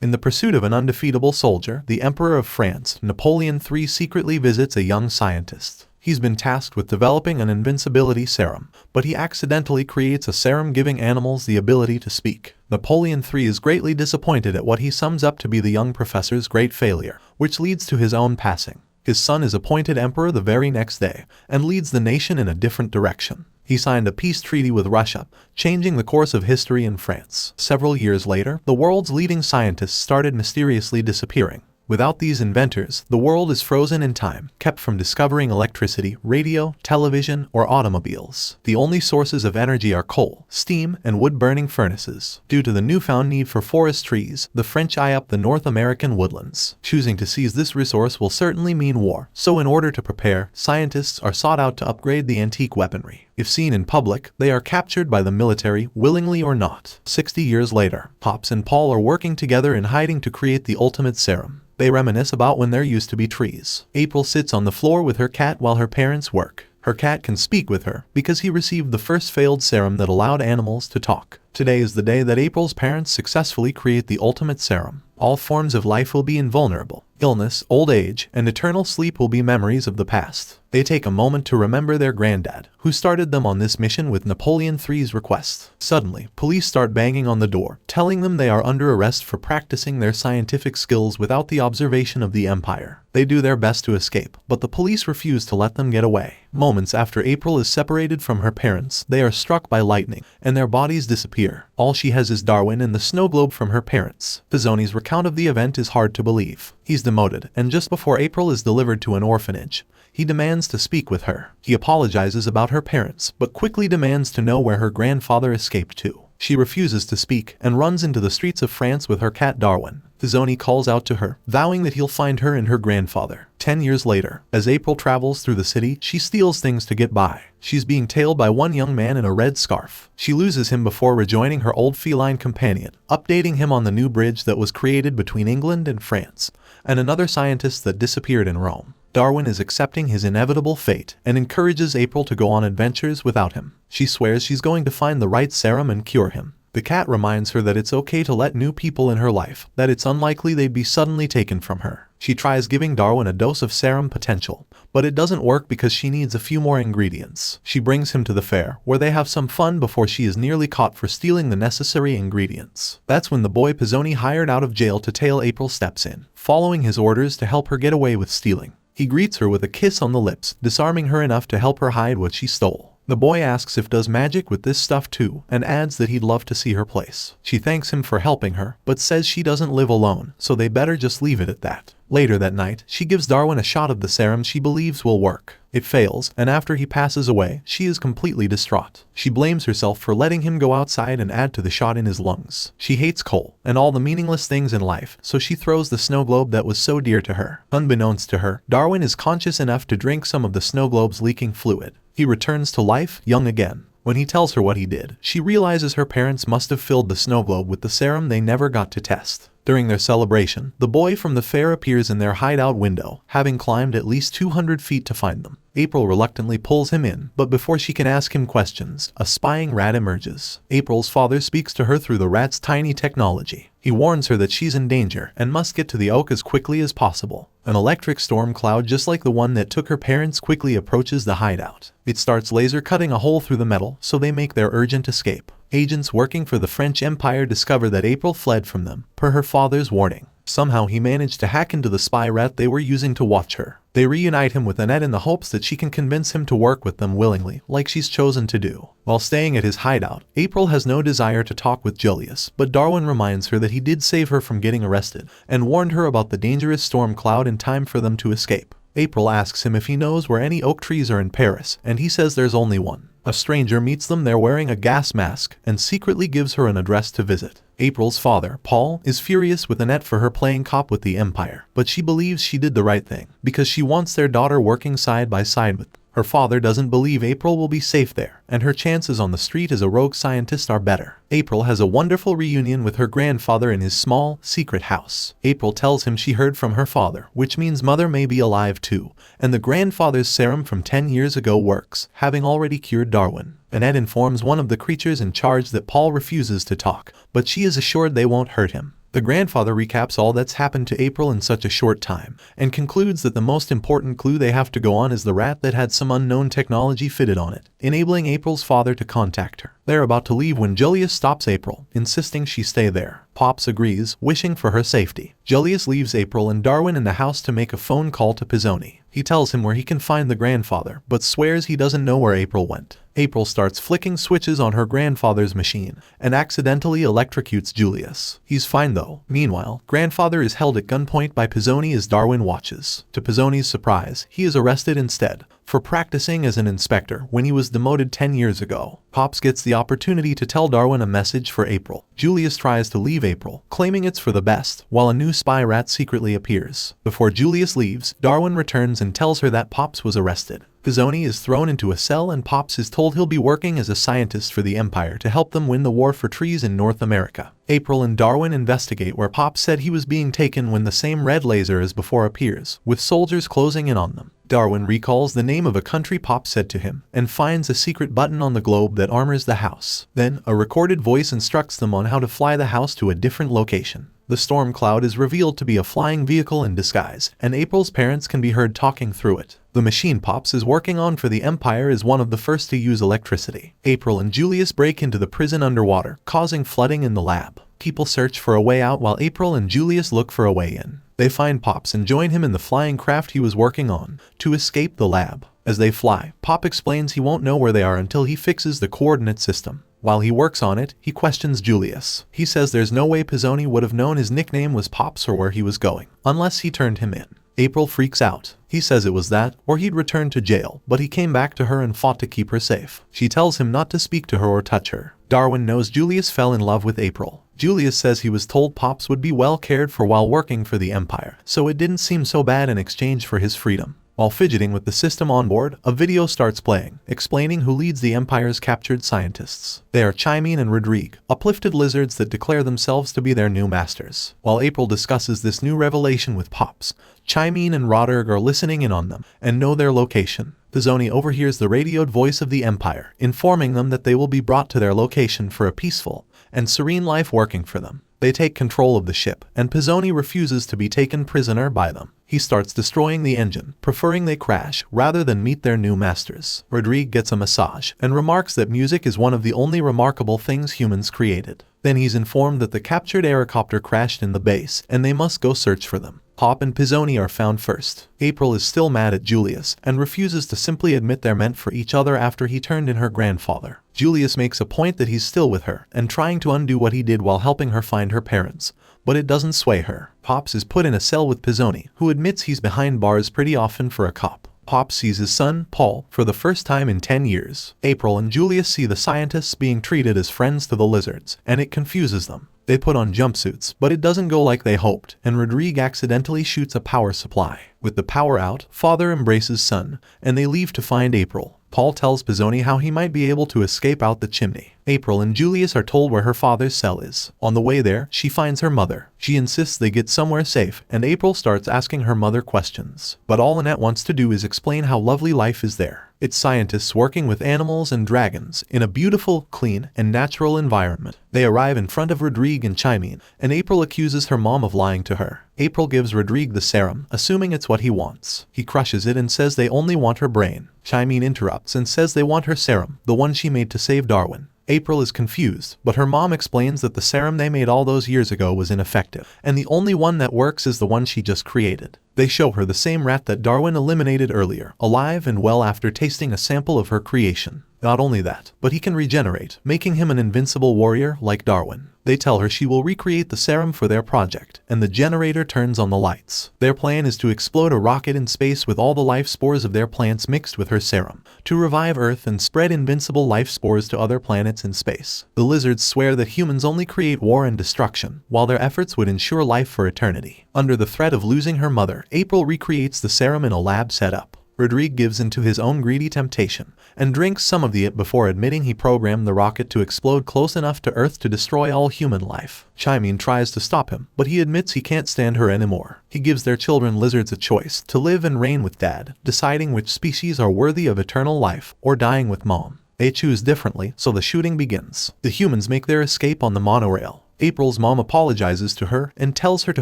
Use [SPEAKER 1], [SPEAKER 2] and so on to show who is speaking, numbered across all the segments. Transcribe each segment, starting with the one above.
[SPEAKER 1] In the pursuit of an undefeatable soldier, the Emperor of France, Napoleon III, secretly visits a young scientist. He's been tasked with developing an invincibility serum, but he accidentally creates a serum giving animals the ability to speak. Napoleon III is greatly disappointed at what he sums up to be the young professor's great failure, which leads to his own passing. His son is appointed emperor the very next day, and leads the nation in a different direction. He signed a peace treaty with Russia, changing the course of history in France. Several years later, the world's leading scientists started mysteriously disappearing. Without these inventors, the world is frozen in time, kept from discovering electricity, radio, television, or automobiles. The only sources of energy are coal, steam, and wood-burning furnaces. Due to the newfound need for forest trees, the French eye up the North American woodlands. Choosing to seize this resource will certainly mean war, so in order to prepare, scientists are sought out to upgrade the antique weaponry. If seen in public, they are captured by the military, willingly or not. 60 years later, Pops and Paul are working together in hiding to create the ultimate serum. They reminisce about when there used to be trees. April sits on the floor with her cat while her parents work. Her cat can speak with her because he received the first failed serum that allowed animals to talk. Today is the day that April's parents successfully create the ultimate serum. All forms of life will be invulnerable. Illness, old age, and eternal sleep will be memories of the past. They take a moment to remember their granddad, who started them on this mission with Napoleon III's request. Suddenly, police start banging on the door, telling them they are under arrest for practicing their scientific skills without the observation of the Empire. They do their best to escape, but the police refuse to let them get away. Moments after April is separated from her parents, they are struck by lightning, and their bodies disappear. All she has is Darwin and the snow globe from her parents. Pizzoni's recount of the event is hard to believe. He's demoted, and just before April is delivered to an orphanage, he demands to speak with her. He apologizes about her parents, but quickly demands to know where her grandfather escaped to. She refuses to speak and runs into the streets of France with her cat Darwin. Pizzoni calls out to her, vowing that he'll find her and her grandfather. 10 years later, as April travels through the city, she steals things to get by. She's being tailed by one young man in a red scarf. She loses him before rejoining her old feline companion, updating him on the new bridge that was created between England and France, and another scientist that disappeared in Rome. Darwin is accepting his inevitable fate and encourages April to go on adventures without him. She swears she's going to find the right serum and cure him. The cat reminds her that it's okay to let new people in her life, that it's unlikely they'd be suddenly taken from her. She tries giving Darwin a dose of serum potential, but it doesn't work because she needs a few more ingredients. She brings him to the fair, where they have some fun before she is nearly caught for stealing the necessary ingredients. That's when the boy Pizzoni hired out of jail to tail April steps in, following his orders to help her get away with stealing. He greets her with a kiss on the lips, disarming her enough to help her hide what she stole. The boy asks if does magic with this stuff too, and adds that he'd love to see her place. She thanks him for helping her, but says she doesn't live alone, so they better just leave it at that. Later that night, she gives Darwin a shot of the serum she believes will work. It fails, and after he passes away, she is completely distraught. She blames herself for letting him go outside and add to the shot in his lungs. She hates coal and all the meaningless things in life, so she throws the snow globe that was so dear to her. Unbeknownst to her, Darwin is conscious enough to drink some of the snow globe's leaking fluid. He returns to life, young again. When he tells her what he did, she realizes her parents must have filled the snow globe with the serum they never got to test. During their celebration, the boy from the fair appears in their hideout window, having climbed at least 200 feet to find them. April reluctantly pulls him in, but before she can ask him questions, a spying rat emerges. April's father speaks to her through the rat's tiny technology. He warns her that she's in danger and must get to the oak as quickly as possible. An electric storm cloud just like the one that took her parents quickly approaches the hideout. It starts laser cutting a hole through the metal, so they make their urgent escape. Agents working for the French Empire discover that April fled from them, per her father's warning. Somehow he managed to hack into the spy rat they were using to watch her. They reunite him with Annette in the hopes that she can convince him to work with them willingly, like she's chosen to do. While staying at his hideout, April has no desire to talk with Julius, but Darwin reminds her that he did save her from getting arrested, and warned her about the dangerous storm cloud in time for them to escape. April asks him if he knows where any oak trees are in Paris, and he says there's only one. A stranger meets them there wearing a gas mask, and secretly gives her an address to visit. April's father, Paul, is furious with Annette for her playing cop with the Empire, but she believes she did the right thing, because she wants their daughter working side by side with them. Her father doesn't believe April will be safe there, and her chances on the street as a rogue scientist are better. April has a wonderful reunion with her grandfather in his small, secret house. April tells him she heard from her father, which means mother may be alive too, and the grandfather's serum from 10 years ago works, having already cured Darwin. Annette informs one of the creatures in charge that Paul refuses to talk, but she is assured they won't hurt him. The grandfather recaps all that's happened to April in such a short time, and concludes that the most important clue they have to go on is the rat that had some unknown technology fitted on it, enabling April's father to contact her. They're about to leave when Julius stops April, insisting she stay there. Pops agrees, wishing for her safety. Julius leaves April and Darwin in the house to make a phone call to Pizzoni. He tells him where he can find the grandfather, but swears he doesn't know where April went. April starts flicking switches on her grandfather's machine and accidentally electrocutes Julius. He's fine though. Meanwhile, grandfather is held at gunpoint by Pizzoni as Darwin watches. To Pizzoni's surprise, he is arrested instead for practicing as an inspector when he was demoted 10 years ago. Pops gets the opportunity to tell Darwin a message for April. Julius tries to leave April, claiming it's for the best, while a new spy rat secretly appears. Before Julius leaves, Darwin returns and tells her that Pops was arrested. Pizzoni is thrown into a cell and Pops is told he'll be working as a scientist for the Empire to help them win the war for trees in North America. April and Darwin investigate where Pops said he was being taken when the same red laser as before appears, with soldiers closing in on them. Darwin recalls the name of a country Pops said to him, and finds a secret button on the globe that armors the house. Then, a recorded voice instructs them on how to fly the house to a different location. The storm cloud is revealed to be a flying vehicle in disguise, and April's parents can be heard talking through it. The machine Pops is working on for the Empire is one of the first to use electricity. April and Julius break into the prison underwater, causing flooding in the lab. People search for a way out while April and Julius look for a way in. They find Pops and join him in the flying craft he was working on to escape the lab. As they fly, Pop explains he won't know where they are until he fixes the coordinate system. While he works on it, he questions Julius. He says there's no way Pizzoni would have known his nickname was Pops or where he was going, unless he turned him in. April freaks out. He says it was that, or he'd return to jail, but he came back to her and fought to keep her safe. She tells him not to speak to her or touch her. Darwin knows Julius fell in love with April. Julius says he was told Pops would be well cared for while working for the Empire, so it didn't seem so bad in exchange for his freedom. While fidgeting with the system on board, a video starts playing, explaining who leads the Empire's captured scientists. They are Chimene and Rodrigue, uplifted lizards that declare themselves to be their new masters. While April discusses this new revelation with Pops, Chimene and Rodrigue are listening in on them and know their location. Pizzoni overhears the radioed voice of the Empire, informing them that they will be brought to their location for a peaceful and serene life working for them. They take control of the ship, and Pizzoni refuses to be taken prisoner by them. He starts destroying the engine, preferring they crash rather than meet their new masters. Rodrigue gets a massage and remarks that music is one of the only remarkable things humans created. Then he's informed that the captured aerocopter crashed in the base, and they must go search for them. Pop and Pizzoni are found first. April is still mad at Julius and refuses to simply admit they're meant for each other after he turned in her grandfather. Julius makes a point that he's still with her and trying to undo what he did while helping her find her parents, but it doesn't sway her. Pops is put in a cell with Pizzoni, who admits he's behind bars pretty often for a cop. Pop sees his son, Paul, for the first time in 10 years. April and Julius see the scientists being treated as friends to the lizards, and it confuses them. They put on jumpsuits, but it doesn't go like they hoped, and Rodrigue accidentally shoots a power supply. With the power out, father embraces son, and they leave to find April. Paul tells Pizzoni how he might be able to escape out the chimney. April and Julius are told where her father's cell is. On the way there, she finds her mother. She insists they get somewhere safe, and April starts asking her mother questions. But all Annette wants to do is explain how lovely life is there. It's scientists working with animals and dragons in a beautiful, clean, and natural environment. They arrive in front of Rodrigue and Chimene, and April accuses her mom of lying to her. April gives Rodrigue the serum, assuming it's what he wants. He crushes it and says they only want her brain. Chimene interrupts and says they want her serum, the one she made to save Darwin. April is confused, but her mom explains that the serum they made all those years ago was ineffective, and the only one that works is the one she just created. They show her the same rat that Darwin eliminated earlier, alive and well after tasting a sample of her creation. Not only that, but he can regenerate, making him an invincible warrior like Darwin. They tell her she will recreate the serum for their project, and the generator turns on the lights. Their plan is to explode a rocket in space with all the life spores of their plants mixed with her serum, to revive Earth and spread invincible life spores to other planets in space. The lizards swear that humans only create war and destruction, while their efforts would ensure life for eternity. Under the threat of losing her mother, April recreates the serum in a lab setup. Rodrigue gives in to his own greedy temptation and drinks some of it before admitting he programmed the rocket to explode close enough to Earth to destroy all human life. Chimene tries to stop him, but he admits he can't stand her anymore. He gives their children lizards a choice to live and reign with Dad, deciding which species are worthy of eternal life or dying with Mom. They choose differently, so the shooting begins. The humans make their escape on the monorail. April's mom apologizes to her and tells her to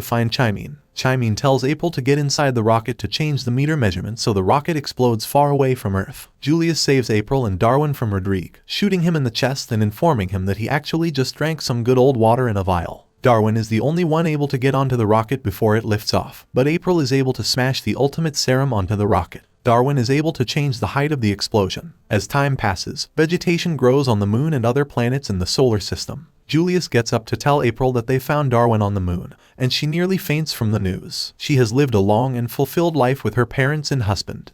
[SPEAKER 1] find Chimene. Chimene tells April to get inside the rocket to change the meter measurement so the rocket explodes far away from Earth. Julius saves April and Darwin from Rodrigue, shooting him in the chest and informing him that he actually just drank some good old water in a vial. Darwin is the only one able to get onto the rocket before it lifts off, but April is able to smash the ultimate serum onto the rocket. Darwin is able to change the height of the explosion. As time passes, vegetation grows on the moon and other planets in the solar system. Julius gets up to tell April that they found Darwin on the moon, and she nearly faints from the news. She has lived a long and fulfilled life with her parents and husband.